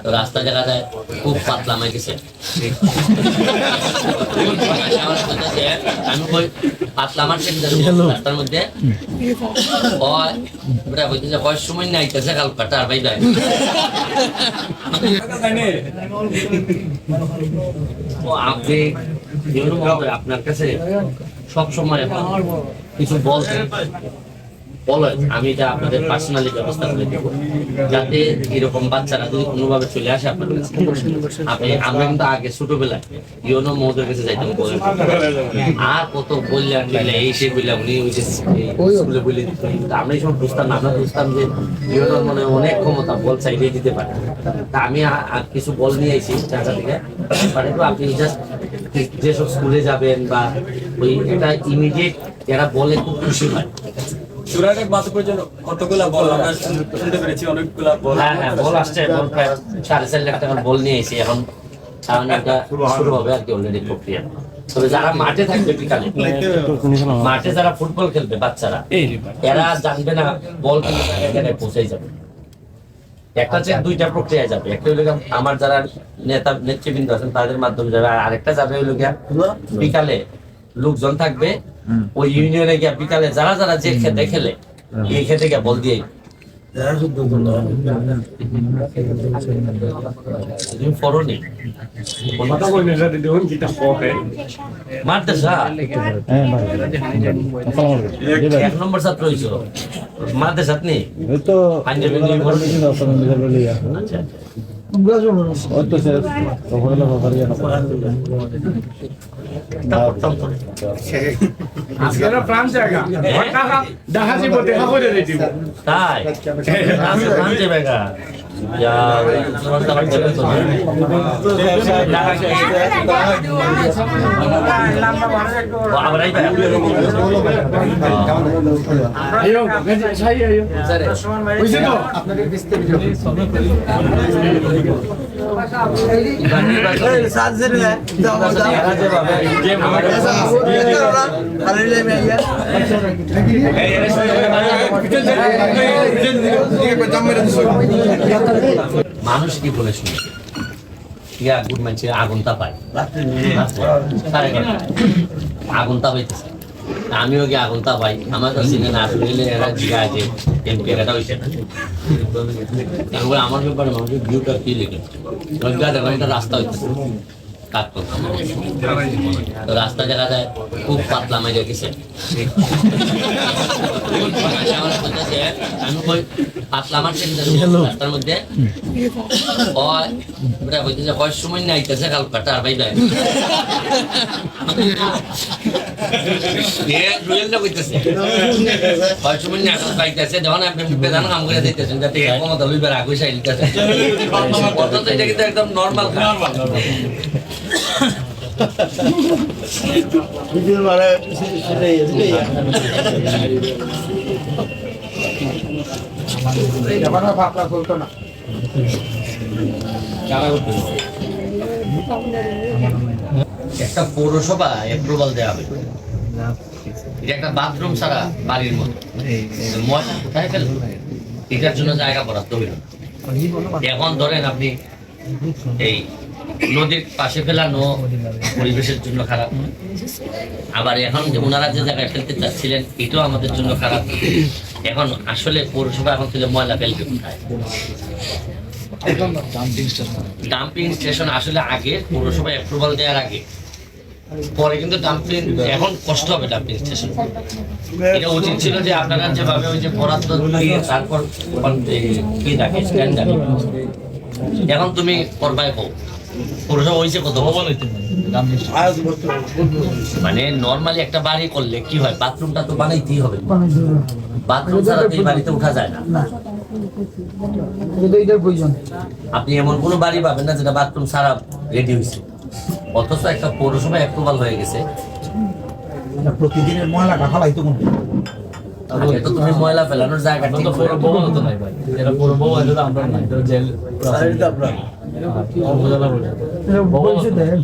তো রাস্তা দেখা যায় খুব পাতলা মাইকেছে আমি কই পাতলা আমার রাস্তার মধ্যে কয় সময় না আইতেছে কাল কাটা আর ভাই যায় আপনি আপনার কাছে সবসময় কিছু বলছেন বলেন, আমি এটা আপনাদের পার্সোনালি ব্যবস্থা করে দেব যাতে এরকম বাচ্চারা যদি কোনোভাবে চলে আসে আপনার কাছে। আমরা কিন্তু আগে ছোটবেলায় ইউনো মহোদয়ের কাছে যাইতাম বলেন আর কত বললেন এই সে বললাম উনি ওই যে স্কুলে বলে দিত। আমরা এই সময় বুঝতাম না, আমরা বুঝতাম যে ইউনোর মনে অনেক ক্ষমতা, বল চাইলে দিতে পারে। তা আমি কিছু বল নিয়ে আইছি ঢাকা থেকে, আপনি জাস্ট যেসব স্কুলে যাবেন বা ওই এটা ইমিডিয়েট যারা বলে খুব খুশি হয়। কতগুলা বল আমরা শুনতে পেরেছি, অনেকগুলা বল। হ্যাঁ হ্যাঁ, বল আসছে, বল প্রায় 4.5 লাখ টাকার বল নিয়ে এসেছি এখন। তাহলে এটা শুরু হবে আর কি অলরেডি প্রক্রিয়া। তবে যারা মাঠে থাকবে বিকালে, মাঠে যারা ফুটবল খেলবে বাচ্চারা, এরা জানবে না বল কিন্তু জায়গায় পৌঁছাই যাবে। একটা যে দুইটা প্রক্রিয়া যাবে, একটা হলো আমার যারা নেতা নেতৃবৃন্দ আছেন তাদের মাধ্যমে যাবে, আর আরেকটা যাবে হলো বিকালে লোকজন থাকবে ওই ইউনিয়নে গিয়া বিকালে যারা যারা যে খেতে খেলে এই খেতে গিয়া বল দিয়ে এক নম্বর ছাত্র হয়েছ মাদ্রাসা নেই তো মানুষ কি বলে শুনে গুড মানছে আগুন তাপায়, আগুন তাপাইতেছে, আমিও গিয়ে আগুন তাপাই। আমার কাছে না আসলে এরা জিগা আছে এমপি এটা হয়েছে না, আমার ব্যাপারে মানুষের ভিউটা কি লিখে একটা রাস্তা হইতেছে রাস্তা দেখা যায় খুব পাতলা মাইরে গেছে। আমি কই পাতলা মারছে রাস্তার মধ্যে কয় সময় না আইতেছে কাল কাটা আর ভাই যায় কয় সময় না পাইতেছে যখন আপনি বেদান কাম করে দিতেছেন যাতে ক্ষমতা লইবার আগে চাই দিতেছে। এটা কিন্তু একদম নর্মাল একটা পৌরসভা অ্যাপ্রুভাল দেওয়া হবে, এটা একটা বাথরুম ছাড়া বাড়ির মতো কোথায় ফেলবো এটার জন্য জায়গা বরাদ্দ হইল। এখন ধরেন আপনি এই নদীর পাশে ফেলানো পরিবেশের জন্য খারাপ, আবার এখন ওনারা যে জায়গায় ফেলতে চাচ্ছিলেন এটাও আমাদের জন্য খারাপ। এখন আসলে পৌরসভা এখন থেকে ময়লা ফেলবে কোথায়? ডাম্পিং স্টেশন আসলে আগে পৌরসভা অ্যাপ্রুভাল দেওয়ার আগে, পরে কিন্তু ডাম্পিং এখন কষ্ট হবে ডাম্পিং স্টেশন। এটা উচিত ছিল যে আপনারা যেভাবে ওই যে বরাদ্দ দিয়ে তারপর কি থাকে স্ট্যান্ডার্ড, এখন তুমি করবাই হোক পৌরসভা হয়েছে কত ভবন হইতে মানে নর্মালি একটা বাড়ি করলে কি হয়, বাথরুমটা তো বানাইতেই হবে, বাথরুম ছাড়া এই বাড়িতে উঠা যায় না। আপনি এমন কোনো বাড়ি পাবেন না যেটা বাথরুম ছাড়া রেডি হয়েছে, অথচ একটা পৌরসভা অ্যাপ্রুভাল হয়ে গেছে। প্রতিদিনের ময়লাটা ফালাইতো কোন তো তুমি ময়লা ফেলানোর জায়গা ঠিক পুরো ভবন তো নাই ভাই, এটা পুরো ভবন তো আমরা নাই, তো জেল সাইডটা আপনারা উপজেলা বলছে দেন